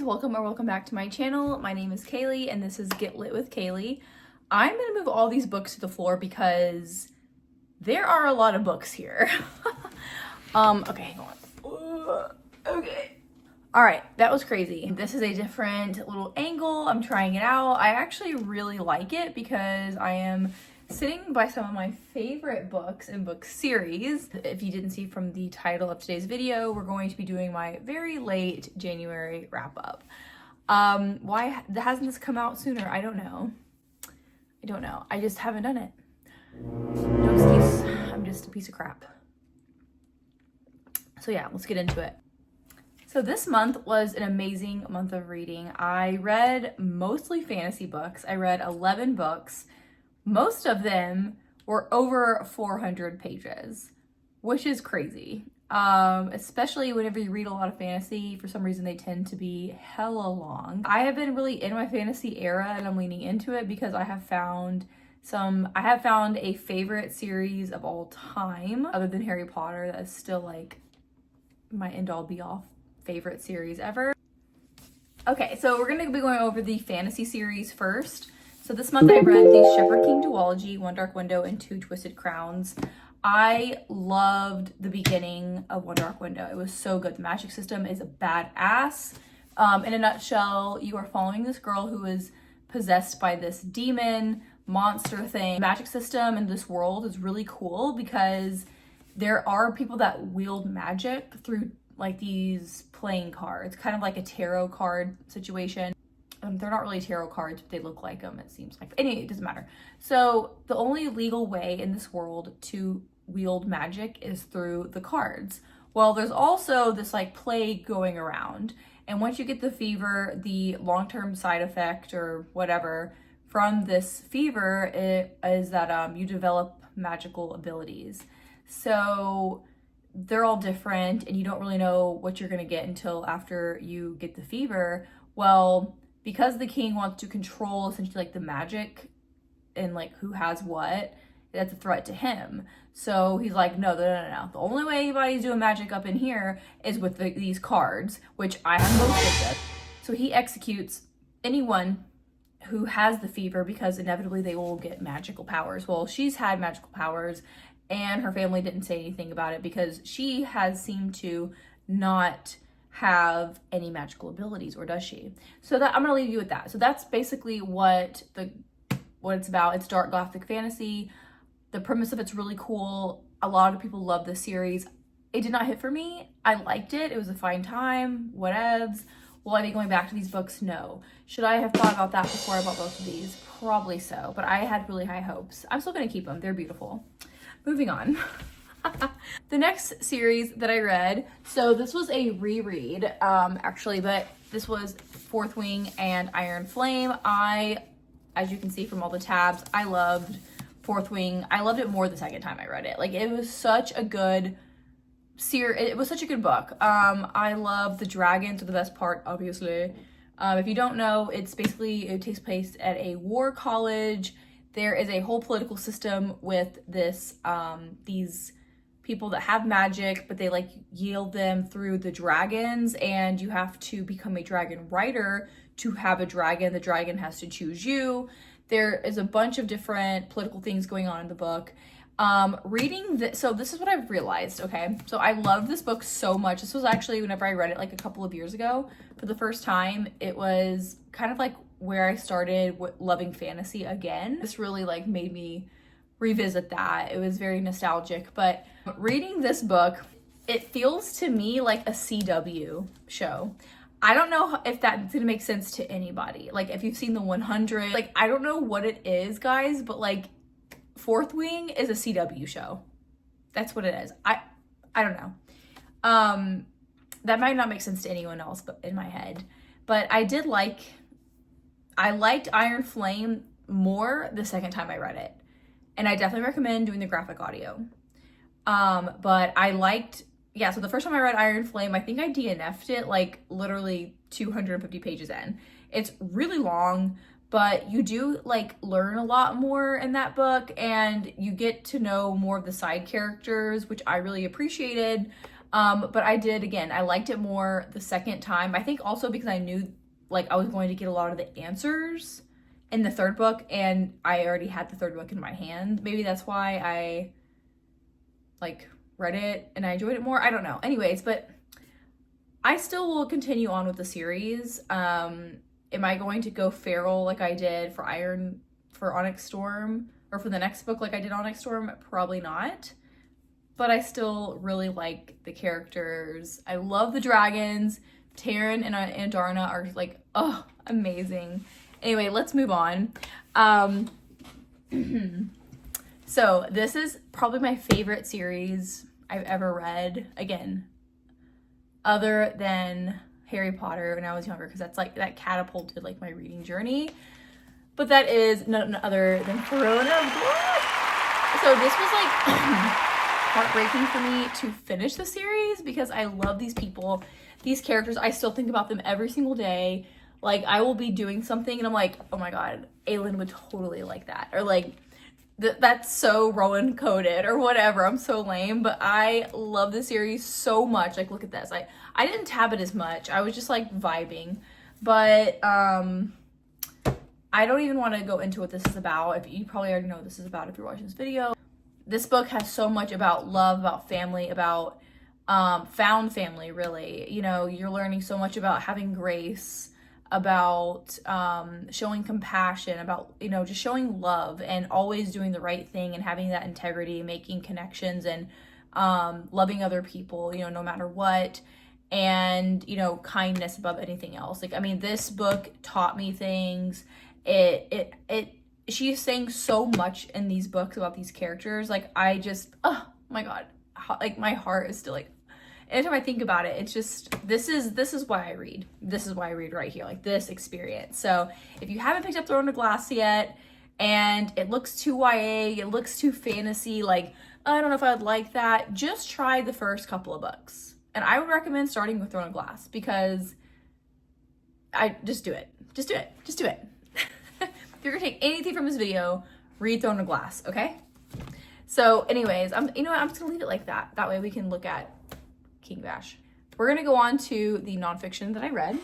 guys, welcome or welcome back to my channel. My name is Kaylee and this is Get Lit with Kaylee. I'm gonna move all these books to the floor because there are a lot of books here. Okay, hang on. Okay. All right, that was crazy. This is a different little angle. I'm trying it out. I actually really like it because I am sitting by some of my favorite books in book series. If you didn't see from the title of today's video, we're going to be doing my very late January wrap up. Why hasn't this come out sooner? I don't know. I just haven't done it. No excuse. I'm just a piece of crap. So yeah, let's get into it. So this month was an amazing month of reading. I read mostly fantasy books. I read 11 books. Most of them were over 400 pages, which is crazy. Especially whenever you read a lot of fantasy, for some reason they tend to be hella long. I have been really in my fantasy era and I'm leaning into it because I have found a favorite series of all time, other than Harry Potter, that is still like my end all be all favorite series ever. Okay, so we're gonna be going over the fantasy series first. So this month I read the Shepherd King duology, One Dark Window and Two Twisted Crowns. I loved the beginning of One Dark Window. It was so good. The magic system is a badass. In a nutshell, you are following this girl who is possessed by this demon monster thing. The magic system in this world is really cool because there are people that wield magic through like these playing cards, kind of like a tarot card situation. They're not really tarot cards, but they look like them, it seems like. Anyway, it doesn't matter. So the only legal way in this world to wield magic is through the cards. Well, there's also this like plague going around. And once you get the fever, the long-term side effect or whatever from this fever is that you develop magical abilities. So they're all different and you don't really know what you're gonna get until after you get the fever. Well, because the king wants to control essentially like the magic and like who has what, that's a threat to him. So he's like, no. The only way anybody's doing magic up in here is with these cards, which I have most of them. So he executes anyone who has the fever because inevitably they will get magical powers. Well, she's had magical powers and her family didn't say anything about it because she has seemed to not have any magical abilities, or does she? So that I'm gonna leave you with that. So that's basically what it's about. It's dark gothic fantasy. The premise of it's really cool. A lot of people love this series. It did not hit for me. I liked it. It was a fine time. Whatevs. Will I be going back to these books? No. Should I have thought about that before I bought both of these? Probably so, but I had really high hopes. I'm still gonna keep them. They're beautiful. Moving on. The next series that I read, so this was a reread actually, but this was Fourth Wing and Iron Flame. As you can see from all the tabs, I loved Fourth Wing. I loved it more the second time I read it. Like, it was such a good it was such a good book. I love the dragons are the best part, obviously. If you don't know, it takes place at a war college. There is a whole political system with these people that have magic, but they like yield them through the dragons, and you have to become a dragon rider to have a dragon. The dragon has to choose you. There is a bunch of different political things going on in the book. Reading this, so this is what I've realized, okay? So I love this book so much. This was actually whenever I read it like a couple of years ago for the first time. It was kind of like where I started loving fantasy again. This really like made me revisit that. It was very nostalgic, but reading this book, it feels to me like a CW show. I don't know if that's gonna make sense to anybody. Like, if you've seen the 100, like, I don't know what it is, guys, but like Fourth Wing is a CW show. That's what it is. I don't know. That might not make sense to anyone else but in my head, but I liked Iron Flame more the second time I read it. And I definitely recommend doing the graphic audio. But I liked, so the first time I read Iron Flame, I think I DNF'd it like literally 250 pages in. It's really long, but you do like learn a lot more in that book and you get to know more of the side characters, which I really appreciated. But I did, again, I liked it more the second time. I think also because I knew like I was going to get a lot of the answers in the third book, and I already had the third book in my hand. Maybe that's why I like read it and I enjoyed it more. I don't know. Anyways, but I still will continue on with the series. Am I going to go feral like I did for Onyx Storm, or for the next book like I did Onyx Storm? Probably not. But I still really like the characters. I love the dragons. Taryn and Andarna are like, oh, amazing. Anyway, let's move on. So this is probably my favorite series I've ever read. Again, other than Harry Potter when I was younger, because that's like, that catapulted like my reading journey. But that is none other than Throne of Blood. So this was like heartbreaking for me to finish the series because I love these people, these characters. I still think about them every single day. Like, I will be doing something and I'm like, oh my God, Aelin would totally like that. Or like, that's so Rowan coded or whatever. I'm so lame, but I love the series so much. Like, look at this. I didn't tab it as much. I was just like vibing. But I don't even want to go into what this is about. If you probably already know what this is about if you're watching this video. This book has so much about love, about family, about found family, really. You know, you're learning so much about having grace, about showing compassion, about, you know, just showing love and always doing the right thing and having that integrity, making connections and loving other people, you know, no matter what. And, you know, kindness above anything else. Like, I mean, this book taught me things. She's saying so much in these books about these characters. Like, I just, oh my God, like my heart is still like, anytime I think about it, it's just, this is why I read. This is why I read right here, like this experience. So if you haven't picked up Throne of Glass yet, and it looks too YA, it looks too fantasy, like, I don't know if I would like that, just try the first couple of books. And I would recommend starting with Throne of Glass because just do it. Just do it. Just do it. If you're gonna take anything from this video, read Throne of Glass, okay? So anyways, you know what, I'm just gonna leave it like that. That way we can look at King Bash. We're gonna go on to the nonfiction that I read.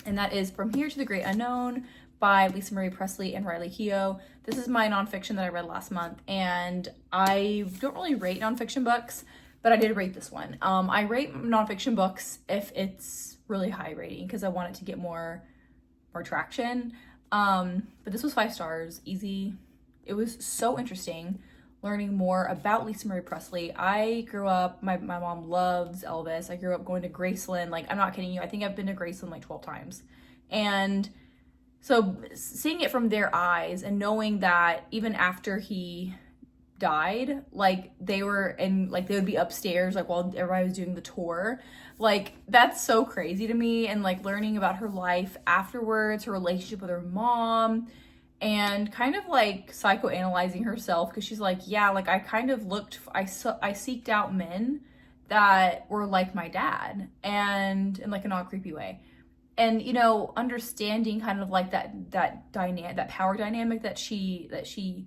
And that is From Here to the Great Unknown by Lisa Marie Presley and Riley Keough. This is my nonfiction that I read last month. And I don't really rate nonfiction books, but I did rate this one. I rate nonfiction books if it's really high rating because I want it to get more traction. But this was 5 stars, easy. It was so interesting learning more about Lisa Marie Presley. I grew up, my mom loves Elvis. I grew up going to Graceland. Like, I'm not kidding you. I think I've been to Graceland like 12 times. And so seeing it from their eyes and knowing that even after he died, like they were in, like they would be upstairs like while everybody was doing the tour, like that's so crazy to me. And like learning about her life afterwards, her relationship with her mom, and kind of like psychoanalyzing herself because she's like, yeah, like I kind of I seeked out men that were like my dad, and in like a not creepy way. And, you know, understanding kind of like that power dynamic that she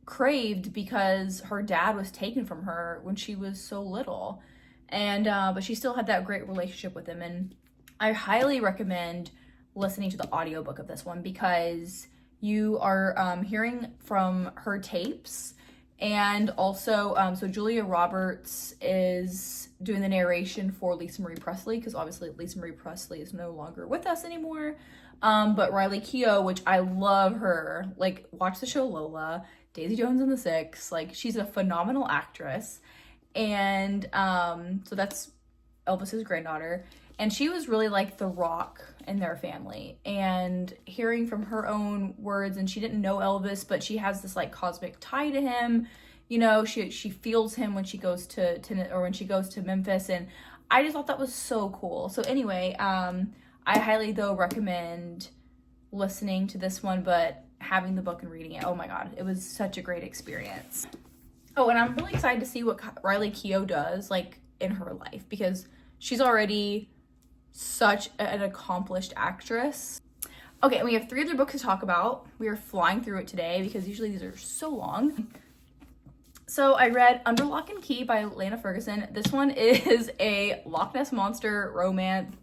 craved because her dad was taken from her when she was so little. And, but she still had that great relationship with him. And I highly recommend listening to the audiobook of this one because you are hearing from her tapes. And also, so Julia Roberts is doing the narration for Lisa Marie Presley because obviously Lisa Marie Presley is no longer with us anymore. But Riley Keough, which I love her, like watch the show Lola, Daisy Jones and the Six, like she's a phenomenal actress. And so that's Elvis's granddaughter. And she was really like the rock in their family. And hearing from her own words, and she didn't know Elvis, but she has this like cosmic tie to him. You know, she feels him when she goes to Memphis. And I just thought that was so cool. So anyway, I highly though recommend listening to this one, but having the book and reading it. Oh my God, it was such a great experience. Oh, and I'm really excited to see what Riley Keough does like in her life because she's already such an accomplished actress. Okay, and we have 3 other books to talk about. We are flying through it today because usually these are so long. So I read Under Lock and Key by Lana Ferguson. This one is a Loch Ness Monster romance.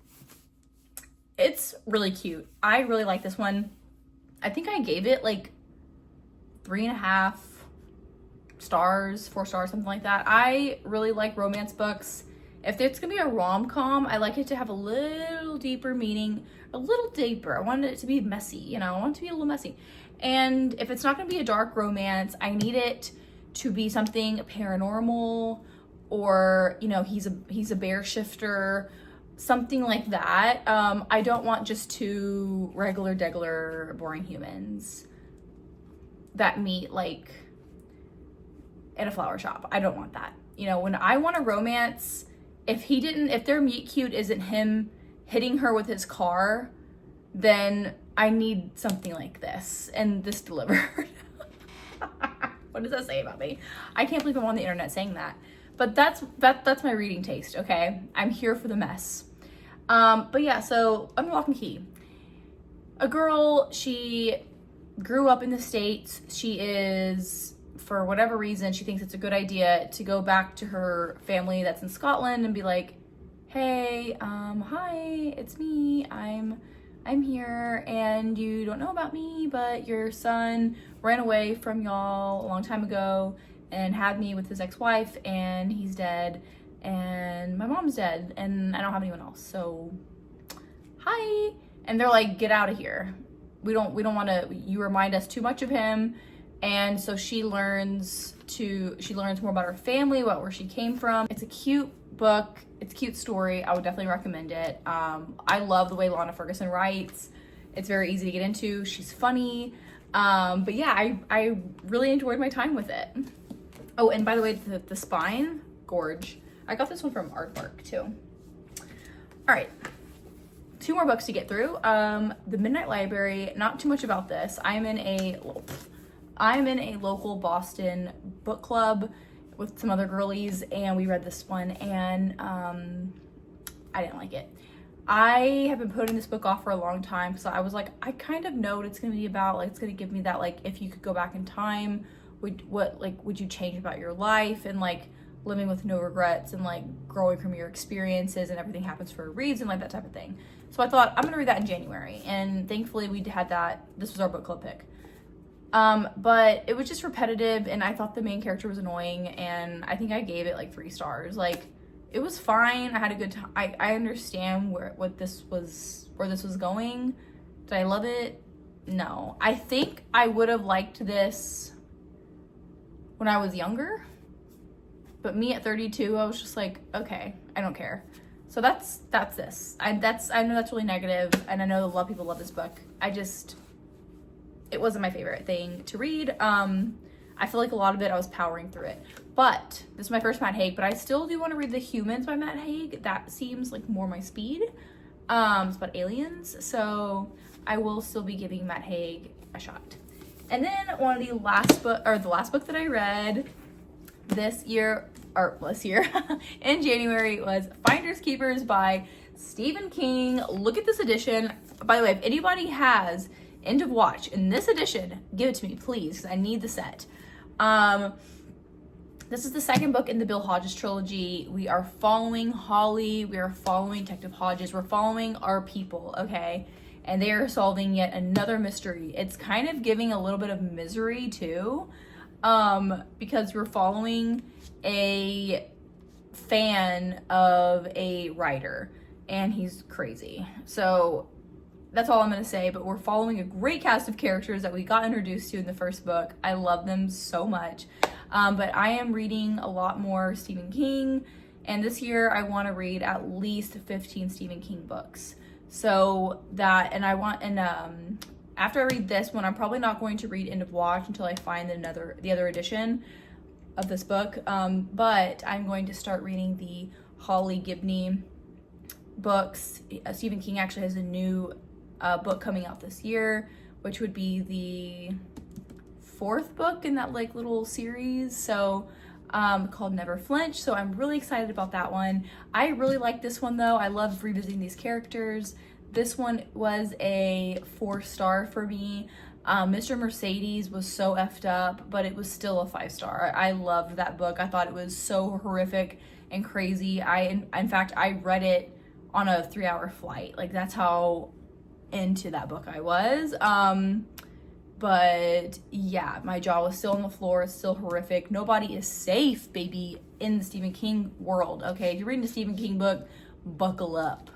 It's really cute. I really like this one. I think I gave it like 3.5 stars, 4 stars, something like that. I really like romance books. If it's gonna be a rom-com, I like it to have a little deeper meaning, a little deeper. I wanted it to be messy, you know, I want it to be a little messy. And if it's not gonna be a dark romance, I need it to be something paranormal, or, you know, he's a bear shifter, something like that. I don't want just 2 regular degular boring humans that meet like in a flower shop. I don't want that. You know, when I want a romance, if their meet cute isn't him hitting her with his car, then I need something like this, and this delivered. What does that say about me? I can't believe I'm on the internet saying that. But that's my reading taste, okay? I'm here for the mess. But yeah, so Under Lock and Key. A girl, she grew up in the States. She is, for whatever reason, she thinks it's a good idea to go back to her family that's in Scotland and be like, hey, hi, it's me. I'm here, and you don't know about me, but your son ran away from y'all a long time ago and had me with his ex-wife, and he's dead, and my mom's dead, and I don't have anyone else, so hi. And they're like, get out of here. We don't want to, you remind us too much of him. And so she learns more about her family, where she came from. It's a cute book. It's a cute story. I would definitely recommend it. I love the way Lana Ferguson writes. It's very easy to get into. She's funny. But yeah, I really enjoyed my time with it. Oh, and by the way, the spine, gorge. I got this one from Aardvark too. All right. 2 more books to get through. The Midnight Library, not too much about this. I'm in a local Boston book club with some other girlies, and we read this one, and I didn't like it. I have been putting this book off for a long time, so I was like, I kind of know what it's gonna be about. Like, it's gonna give me that, like, if you could go back in time, would you change about your life, and like living with no regrets, and like growing from your experiences, and everything happens for a reason, like that type of thing. So I thought, I'm gonna read that in January, and thankfully we had that. This was our book club pick. But it was just repetitive, and I thought the main character was annoying, and I think I gave it like 3 stars. Like, it was fine. I had a good time. I understand where this was going. Did I love it? No. I think I would have liked this when I was younger, but me at 32, I was just like, okay, I don't care. So that's this. I know that's really negative, and I know a lot of people love this book. It wasn't my favorite thing to read. I feel like a lot of it, I was powering through it. But this is my first Matt Haig, but I still do want to read The Humans by Matt Haig. That seems like more my speed. It's about aliens, so I will still be giving Matt Haig a shot. And then the last book that I read this year in January was Finders Keepers by Stephen King. Look at this edition. By the way, if anybody has End of Watch in this edition, give it to me, please, because I need the set. This is the 2nd book in the Bill Hodges trilogy. We are following Holly. We are following Detective Hodges. We're following our people, okay? And they are solving yet another mystery. It's kind of giving a little bit of misery, too, because we're following a fan of a writer, and he's crazy. So that's all I'm going to say, but we're following a great cast of characters that we got introduced to in the first book. I love them so much. But I am reading a lot more Stephen King, and this year I want to read at least 15 Stephen King books. So that, and after I read this one, I'm probably not going to read End of Watch until I find the other edition of this book. But I'm going to start reading the Holly Gibney books. Stephen King actually has a new book coming out this year, which would be the 4th book in that like little series, so called Never Flinch. So I'm really excited about that one. I really like this one though. I love revisiting these characters. This one was a 4-star for me. Mr. Mercedes was so effed up, but it was still a 5-star. I loved that book. I thought it was so horrific and crazy. In fact, I read it on a 3-hour flight. Like, that's how into that book I was. But yeah, my jaw was still on the floor. It's still horrific. Nobody is safe, baby, in the Stephen King world. Okay, if you're reading a Stephen King book, buckle up.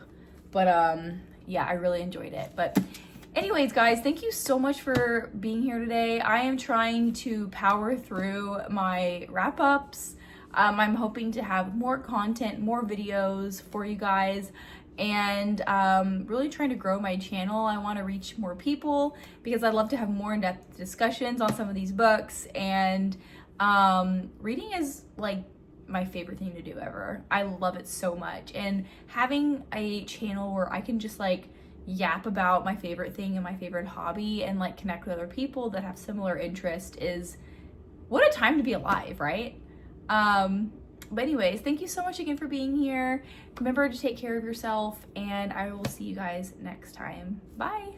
But yeah, I really enjoyed it. But anyways, guys, thank you so much for being here today. I am trying to power through my wrap-ups. I'm hoping to have more content, more videos for you guys, and really trying to grow my channel. I want to reach more people because I'd love to have more in-depth discussions on some of these books, and reading is like my favorite thing to do ever. I love it so much, and having a channel where I can just like yap about my favorite thing and my favorite hobby and like connect with other people that have similar interest is what a time to be alive, right? But anyways, thank you so much again for being here. Remember to take care of yourself, and I will see you guys next time. Bye.